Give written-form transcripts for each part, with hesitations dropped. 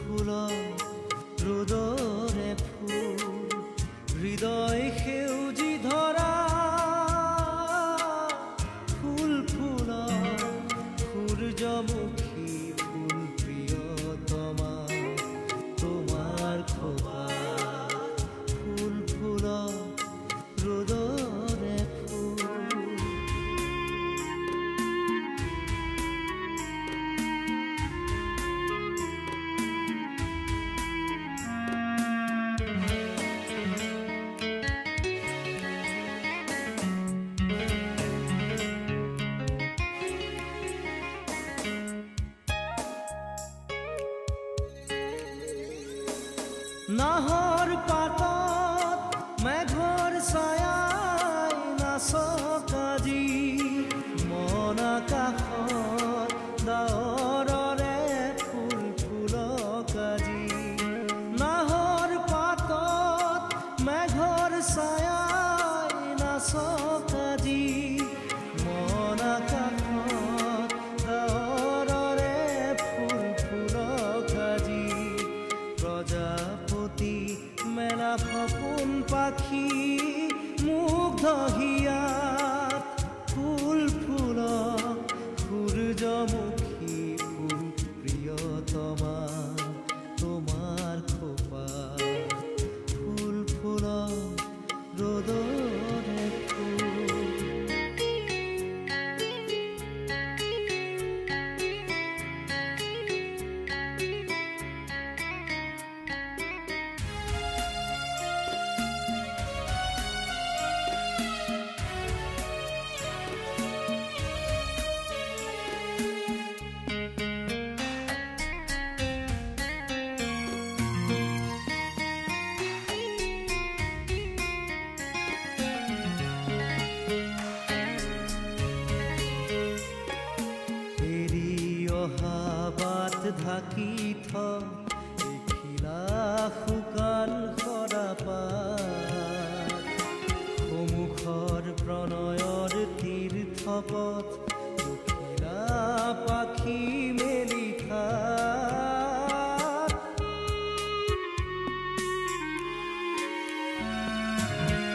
ফুলা ৰ'দৰে ফুল হৃদয় সেউজী ধৰা ফুল ফুলা সূৰ্যমুখী ফুল প্ৰিয়তমা তোমাৰ খোপা ফুল ফুলা ৰ'দৰে ফুল নাহৰ পাতত মেঘৰ ছায়াই নাচক আজি মন আকাশত ডাৱৰৰে ফুল ফুলক আজি নাহৰ পাতত মেঘৰ ছায়াই নাচক আজি মন আকাশত ডাৱৰৰে ফুল ফুলক আজি প্ৰজাপতি মেলা সপোন পাখি মুগ্ধ হিয়াত ফুল ফুলক সূৰ্যমুখী ফুল প্ৰিয়তমা তোমাৰ খোপা ফুল ফুলক ৰ'দৰে ফুল বাট ঢাকি থিলা শুকান সৰাপাত সমুখৰ প্ৰণয়ৰ তীৰ্থপথ উঠিলা পাখি মেলি খাত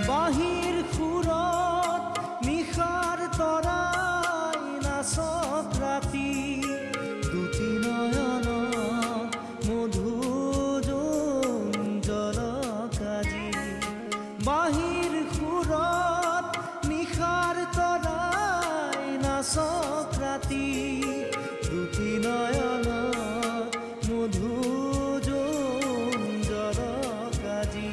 বাহিৰ সুৰত নিশাৰ তৰাই নাচক ৰাতি দুটি নয়ন মধুজলক আজি বাহিৰ সুৰত নিশাৰ তৰাই নাচক ৰাতি দুটি নয়ন মধুজলক আজি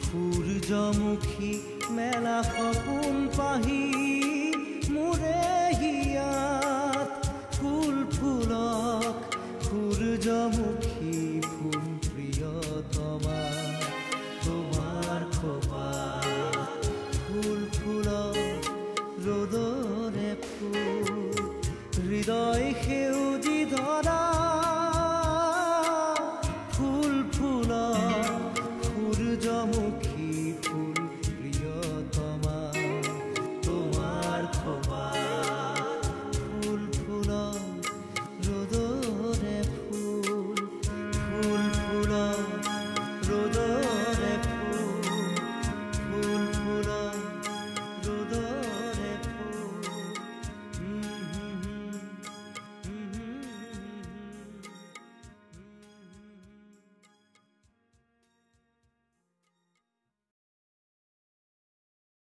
সূৰ্যমুখী মেলা সপোন পাহি